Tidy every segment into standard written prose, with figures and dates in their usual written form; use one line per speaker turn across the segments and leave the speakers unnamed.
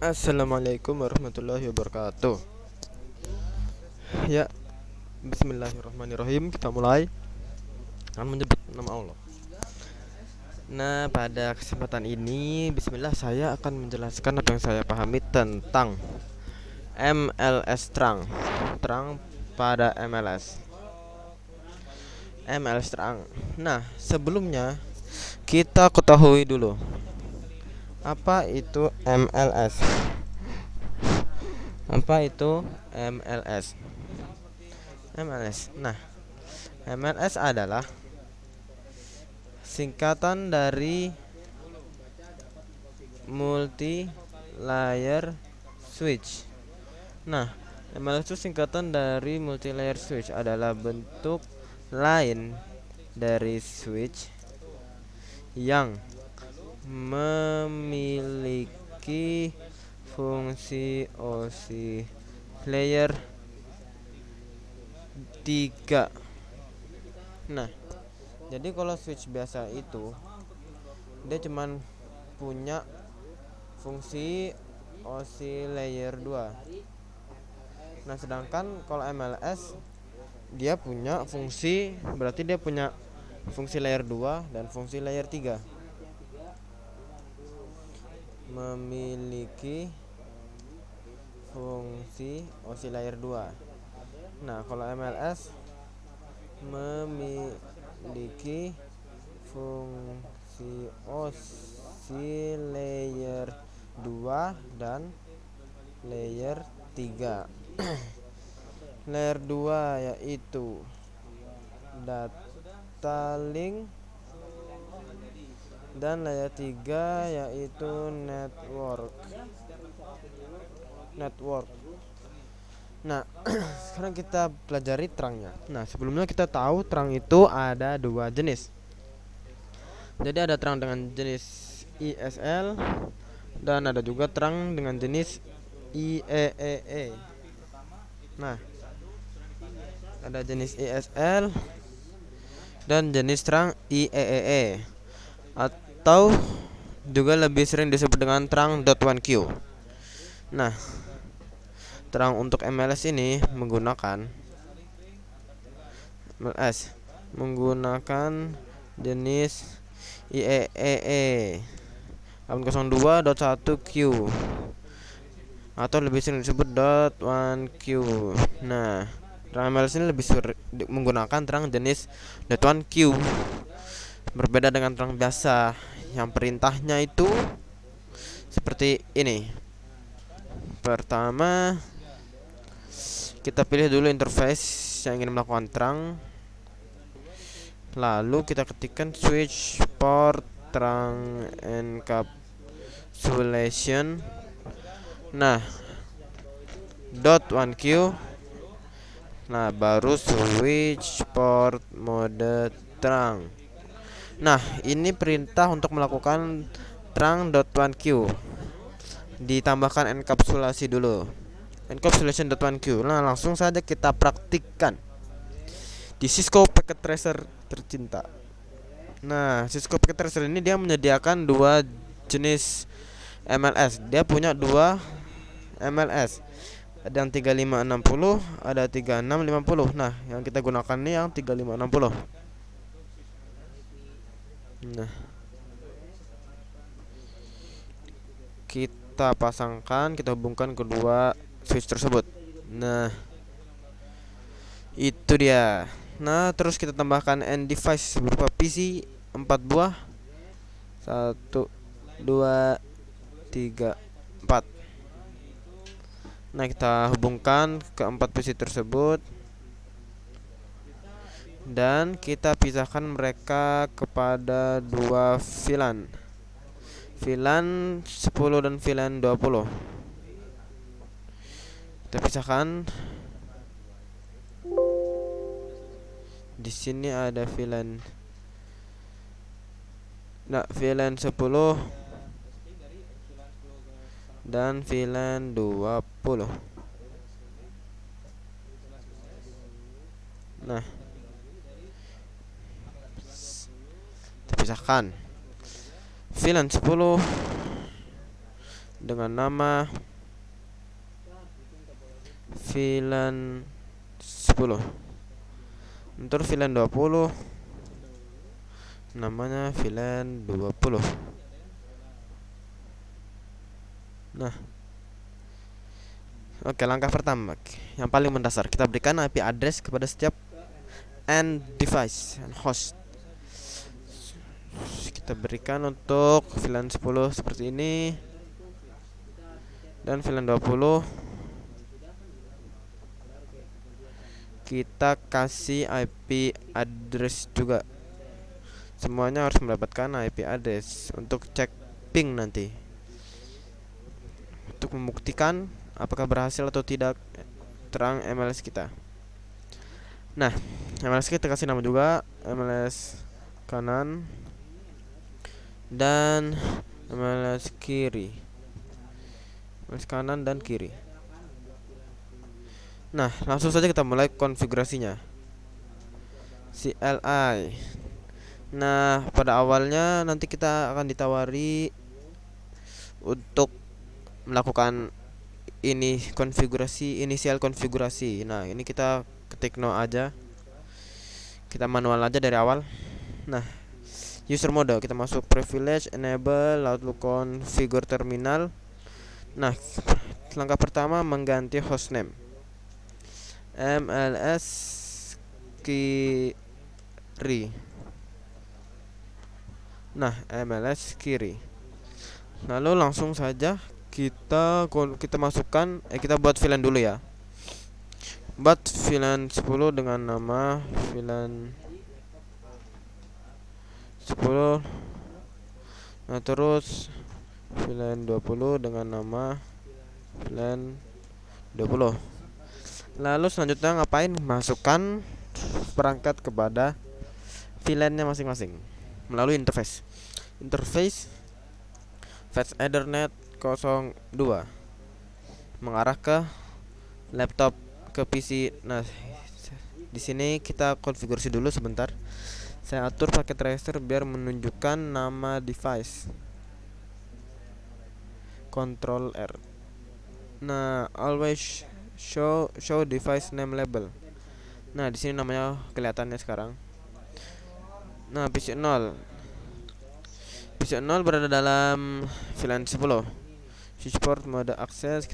Assalamualaikum warahmatullahi wabarakatuh. Ya, bismillahirrahmanirrahim. Kita mulai dengan menyebut nama Allah. Nah, pada kesempatan ini, bismillah, saya akan menjelaskan apa yang saya pahami tentang MLS terang pada MLS terang. Nah, sebelumnya kita ketahui dulu apa itu MLS. Apa itu MLS? MLS. Nah, MLS adalah singkatan dari multi layer switch. Nah, MLS itu singkatan dari multi layer switch, adalah bentuk lain dari switch yang memiliki fungsi oscillator 3. Nah, jadi kalau switch biasa itu dia cuman punya fungsi oscillator 2. Nah, sedangkan kalau MLS dia punya fungsi, berarti dia punya fungsi layer 2 dan fungsi layer 3. Memiliki fungsi oscillator 2. Nah, kalau MLS memiliki fungsi oscillator 2 dan layer 3. Layer 2 yaitu data link, dan layer 3 yaitu network. Nah, sekarang kita pelajari terangnya. Nah, sebelumnya kita tahu terang itu ada dua jenis. Jadi ada terang dengan jenis ISL dan ada juga terang dengan jenis IEEE. Nah, ada jenis ISL dan jenis terang IEEE, atau juga lebih sering disebut dengan terang dot 1Q. Nah, terang untuk MLS ini menggunakan jenis IEEE 802.1Q atau lebih sering disebut dot 1Q. Nah, terang MLS ini lebih menggunakan terang jenis dot 1Q, berbeda dengan terang biasa yang perintahnya itu seperti ini. Pertama, kita pilih dulu interface yang ingin melakukan terang, lalu kita ketikkan switch port terang encapsulation. Nah, dot 1Q. Nah, baru switch port mode terang. Nah, ini perintah untuk melakukan terang dot 1Q. Ditambahkan enkapsulasi dulu, encapsulation dot 1Q. Nah, langsung saja kita praktikkan di Cisco Packet Tracer tercinta. Nah, Cisco Packet Tracer ini dia menyediakan dua jenis MLS. Dia punya dua MLS. Ada yang 3560, ada 3650. Nah, yang kita gunakan ini yang 3560. Nah, kita pasangkan, kita hubungkan kedua switch tersebut. Nah, itu dia. Nah, terus kita tambahkan end device berupa PC 4 buah. 1 2 3 4. Nah, kita hubungkan ke 4 PC tersebut dan kita pisahkan mereka kepada dua VLAN. VLAN 10 dan VLAN 20. Kita pisahkan. Di sini ada VLAN. Nah, VLAN 10 dan VLAN 20. Nah, kita pisahkan VLAN 10 dengan nama VLAN 10. Untuk VLAN 20 namanya VLAN 20. Nah, oke, langkah pertama yang paling mendasar, kita berikan IP address kepada setiap end device and host. Kita berikan untuk VLAN 10 seperti ini, dan VLAN 20 kita kasih IP address juga. Semuanya harus mendapatkan IP address untuk cek ping nanti, untuk membuktikan apakah berhasil atau tidak terang MLS kita. Nah, MLS kita kasih nama juga, MLS kanan dan MLS kiri, MLS kanan dan kiri. Nah, langsung saja kita mulai konfigurasinya. CLI. Nah, pada awalnya nanti kita akan ditawari untuk melakukan ini konfigurasi, inisial konfigurasi. Nah, ini kita ketik no aja, kita manual aja dari awal. Nah, user mode kita masuk privilege, enable, lalu configure terminal. Nah, langkah pertama mengganti hostname MLS kiri. Nah, MLS kiri. Lalu langsung saja kita masukkan, kita buat VLAN dulu ya. Buat VLAN 10 dengan nama VLAN 10. Nah, terus VLAN 20 dengan nama VLAN 20. Lalu selanjutnya ngapain? Masukkan perangkat kepada VLAN-nya masing-masing melalui interface Fetch Ethernet 02 mengarah ke laptop, ke PC. Nah, di sini kita konfigurasi dulu sebentar. Saya atur paket tracer biar menunjukkan nama device. Ctrl R. Nah, always show device name label. Nah, di sini namanya kelihatannya sekarang. Nah, PC 0 berada dalam VLAN 10. Switchport mode akses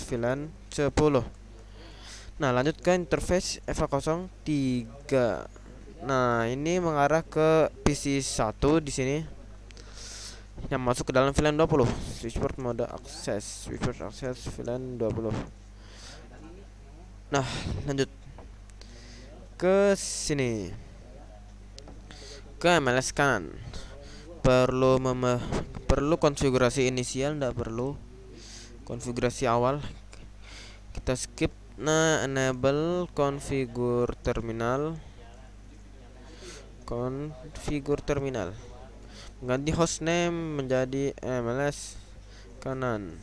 VLAN 10. Nah, lanjut ke interface EVA03. Nah, ini mengarah ke PC 1 di sini yang masuk ke dalam VLAN 20. Switchport mode akses VLAN 20. Nah, lanjut ke sini, ke MLS kanan. Perlu konfigurasi inisial, tidak perlu konfigurasi awal, kita skip. Nah, enable configure terminal. Ganti hostname menjadi MLS kanan.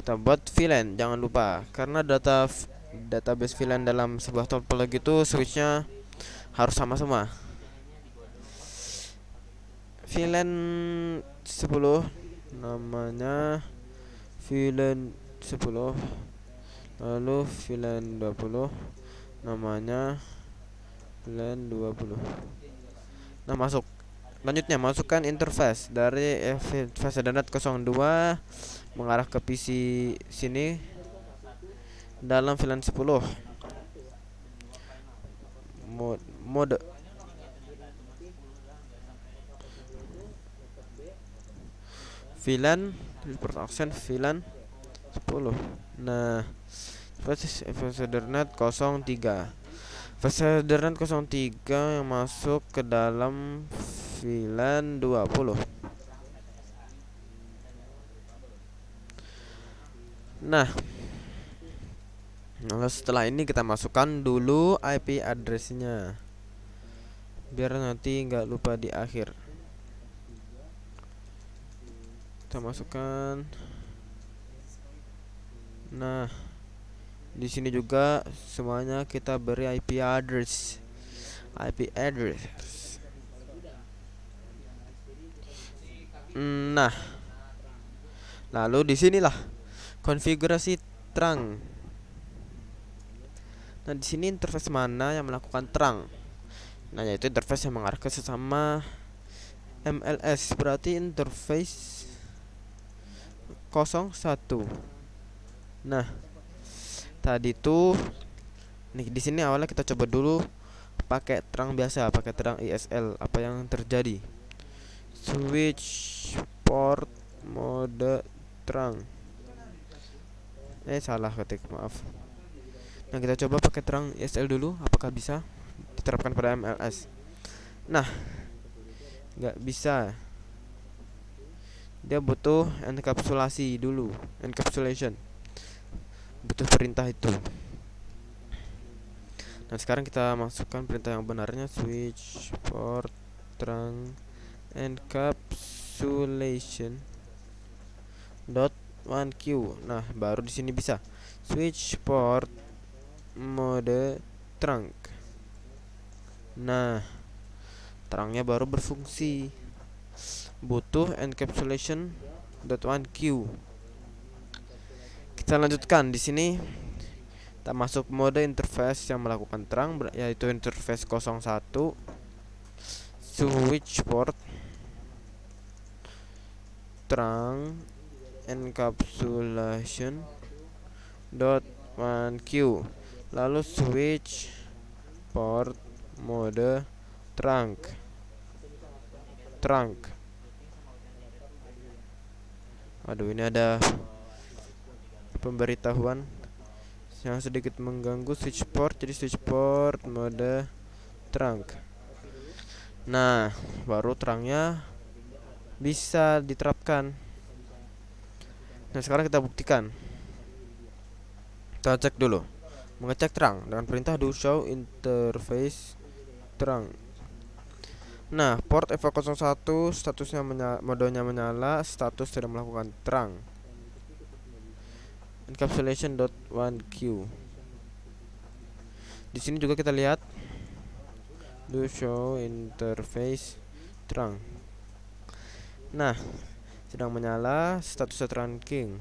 Kita buat VLAN, jangan lupa, karena database VLAN dalam sebuah topologi itu switchnya harus sama semua. VLAN 10 namanya VLAN 10, lalu VLAN 20 namanya VLAN 20. Nah, masuk. Lanjutnya masukkan interface dari fase Ethernet 02 mengarah ke PC sini dalam VLAN 10 mode. VLAN VLAN 10. Nah, fase Ethernet 03. Fase Ethernet 03 yang masuk ke dalam VLAN 20. Nah, lalu setelah ini kita masukkan dulu IP address-nya biar nanti nggak lupa di akhir. Kita masukkan. Nah, di sini juga semuanya kita beri IP address. Nah, lalu di sinilah konfigurasi terang. Nah, di sini interface mana yang melakukan terang? Nah, yaitu interface yang mengarah ke sesama MLS, berarti interface 01. Nah, tadi tuh nih di sini awalnya kita coba dulu pakai terang biasa, pakai terang ISL. Apa yang terjadi? Switch port mode terang. Salah ketik, maaf. Nah, kita coba pakai terang ISL dulu, apakah bisa diterapkan pada MLS? Nah, nggak bisa. Dia butuh enkapsulasi dulu, encapsulation. Butuh perintah itu. Nah, sekarang kita masukkan perintah yang benarnya, switch port terang encapsulation dot 1Q. Nah, baru di sini bisa switch port mode terang. Nah, terangnya baru berfungsi. Butuh encapsulation dot 1Q. Kita lanjutkan di sini. Kita masuk mode interface yang melakukan terang, yaitu interface 01, switch port terang encapsulation dot 1Q, lalu switch port mode terang. Aduh, ini ada pemberitahuan yang sedikit mengganggu. Switch port, jadi switch port mode terang. Nah, baru terangnya bisa diterapkan. Nah, sekarang kita buktikan. Kita cek dulu. Mengecek terang dengan perintah do show interface terang. Nah, port FA01 statusnya modenya menyala, status tidak melakukan terang. Encapsulation.1Q. Di sini juga kita lihat do show interface terang. Nah, sedang menyala, statusnya trunking.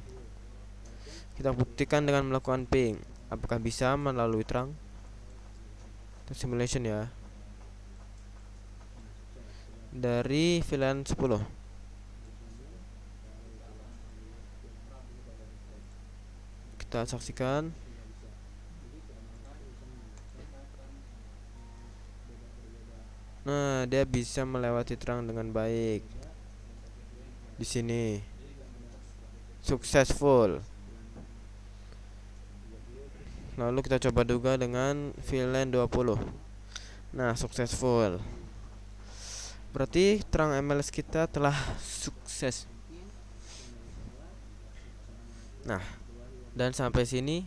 Kita buktikan dengan melakukan ping. Apakah bisa melalui terang? Kita simulation ya. Dari VLAN 10. Kita saksikan. Nah, dia bisa melewati terang dengan baik. Di sini successful. Lalu kita coba juga dengan VLAN 20. Nah, successful. Berarti terang MLS kita telah sukses. Nah, dan sampai sini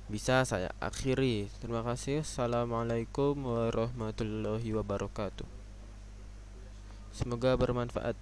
bisa saya akhiri. Terima kasih. Assalamualaikum warahmatullahi wabarakatuh. Semoga bermanfaat.